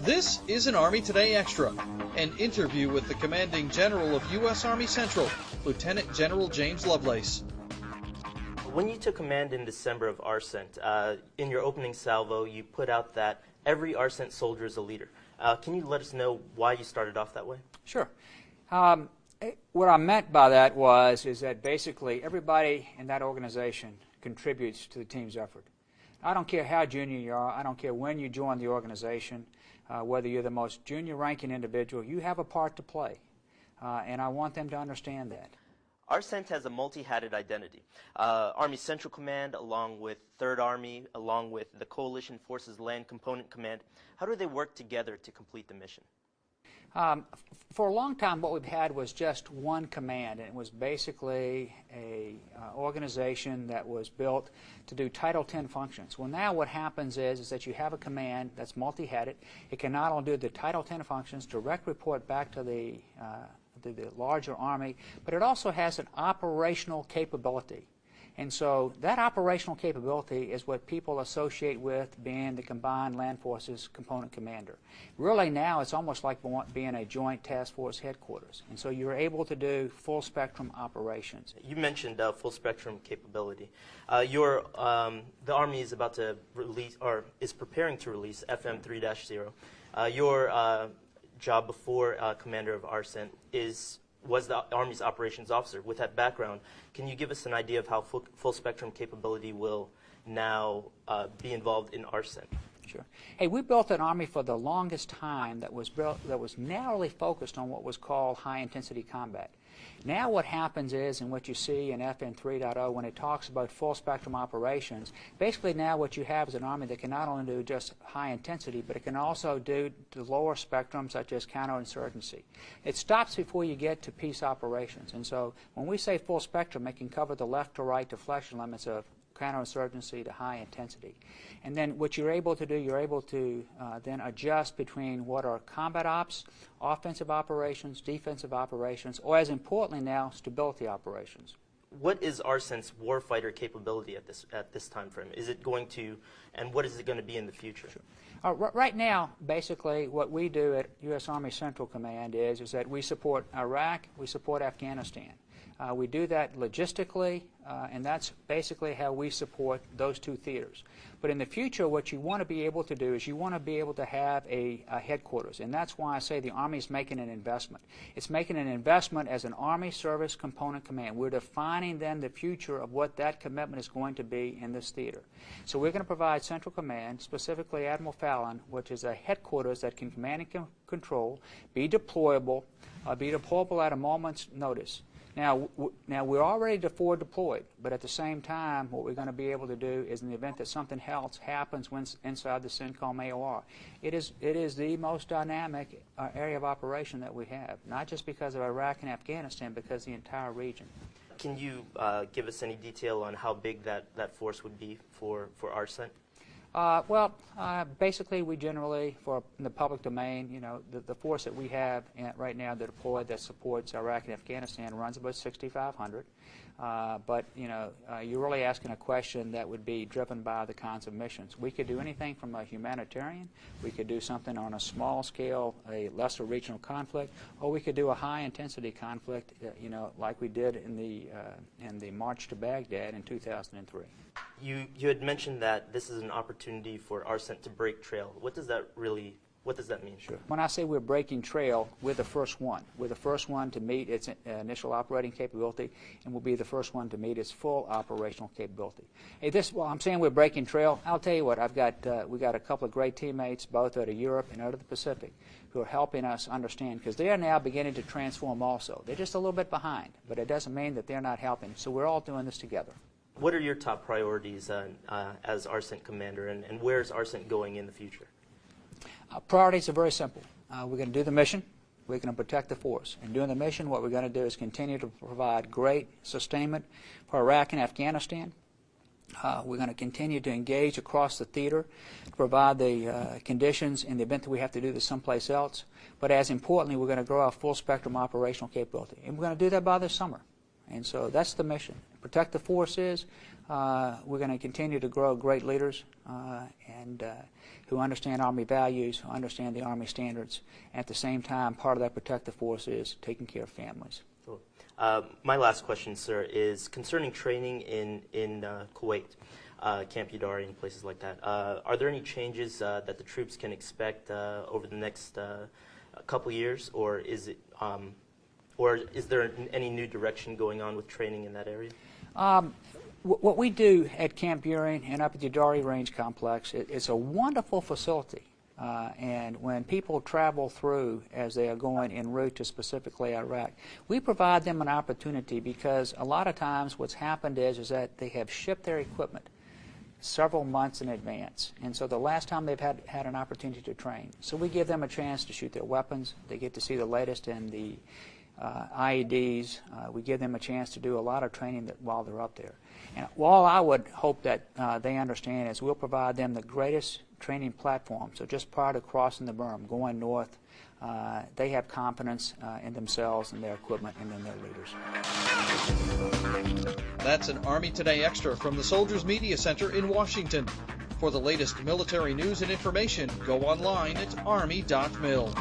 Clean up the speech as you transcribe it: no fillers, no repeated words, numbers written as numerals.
This is an Army Today Extra, an interview with the Commanding General of U.S. Army Central, Lieutenant General James Lovelace. When you took command in December of ARCENT, in your opening salvo, you put out that every ARCENT soldier is a leader. Can you let us know why you started off that way? Sure. What I meant by that is that basically everybody in that organization contributes to the team's effort. I don't care how junior you are. I don't care when you join the organization, whether you're the most junior ranking individual, you have a part to play. And I want them to understand that. ARCENT has a multi-hatted identity. Army Central Command, along with 3rd Army, along with the Coalition Forces Land Component Command, how do they work together to complete the mission? For a long time, what we've had was just one command, and it was basically a organization that was built to do Title X functions. Well, now what happens is that you have a command that's multi-hatted. It can not only do the Title X functions, direct report back to the larger Army, but it also has an operational capability. And so that operational capability is what people associate with being the Combined Land Forces Component Commander. Really now it's almost like being a Joint Task Force headquarters. And so you're able to do full spectrum operations. You mentioned full spectrum capability. The Army is about to release, or is preparing to release FM 3-0. Your job before Commander of ARCENT was the Army's operations officer. With that background, can you give us an idea of how full spectrum capability will now be involved in ARCENT? Sure. Hey, we built an Army for the longest time that was narrowly focused on what was called high intensity combat. Now what happens is, and what you see in FM 3.0 when it talks about full spectrum operations, basically now what you have is an Army that can not only do just high intensity, but it can also do the lower spectrum such as counterinsurgency. It stops before you get to peace operations. And so when we say full spectrum, it can cover the left to right deflection limits of counterinsurgency to high intensity. And then what you're able to do, you're able to then adjust between what are combat ops, offensive operations, defensive operations, or as importantly now, stability operations. What is ARCENT's warfighter capability at this time frame? Is it going to, and what is it going to be in the future? Sure. Right now, basically, what we do at U.S. Army Central Command is that we support Iraq, we support Afghanistan. We do that logistically, and that's basically how we support those two theaters. But in the future, what you want to be able to do is you want to be able to have a headquarters, and that's why I say the Army is making an investment. It's making an investment as an Army Service Component Command. We're defining then the future of what that commitment is going to be in this theater. So we're going to provide Central Command, specifically Admiral Fallon, which is a headquarters that can command and control, be deployable at a moment's notice. Now we're already forward deployed, but at the same time, what we're going to be able to do is, in the event that something else happens inside the CENTCOM AOR, it is the most dynamic area of operation that we have, not just because of Iraq and Afghanistan, because the entire region. Can you give us any detail on how big that force would be for ARCENT? Basically, we generally, in the public domain, you know, the force that we have right now that deployed that supports Iraq and Afghanistan runs about 6,500. But, you know, you're really asking a question that would be driven by the kinds of missions. We could do anything from a humanitarian, we could do something on a small scale, a lesser regional conflict, or we could do a high-intensity conflict, you know, like we did in the March to Baghdad in 2003. You had mentioned that this is an opportunity for ARCENT to break trail. What does that mean? Sure. When I say we're breaking trail, we're the first one. We're the first one to meet its initial operating capability, and we'll be the first one to meet its full operational capability. Hey, I'm saying we're breaking trail. I'll tell you what, we got a couple of great teammates, both out of Europe and out of the Pacific, who are helping us understand, because they are now beginning to transform also. They're just a little bit behind, but it doesn't mean that they're not helping. So we're all doing this together. What are your top priorities as ARCENT Commander, and where is ARCENT going in the future? Priorities are very simple. We're going to do the mission. We're going to protect the force. In doing the mission, what we're going to do is continue to provide great sustainment for Iraq and Afghanistan. We're going to continue to engage across the theater to provide the conditions in the event that we have to do this someplace else. But as importantly, we're going to grow our full spectrum operational capability. And we're going to do that by this summer. And so that's the mission. Protect the forces. We're going to continue to grow great leaders, and and who understand Army values, who understand the Army standards. At the same time, part of that protective force is taking care of families. Cool. My last question, sir, is concerning training in Kuwait, Camp Udari and places like that. Are there any changes that the troops can expect over the next couple years, or is there any new direction going on with training in that area? What we do at Camp Buehring and up at the Udari Range Complex, it's a wonderful facility. And when people travel through as they are going en route to specifically Iraq, we provide them an opportunity, because a lot of times what's happened is that they have shipped their equipment several months in advance. And so the last time they've had an opportunity to train. So we give them a chance to shoot their weapons. They get to see the latest in the IEDs. We give them a chance to do a lot of training while they're up there. And all I would hope that they understand is we'll provide them the greatest training platform. So just prior to crossing the berm, going north, they have confidence in themselves and their equipment and in their leaders. That's an Army Today Extra from the Soldiers Media Center in Washington. For the latest military news and information, go online at army.mil.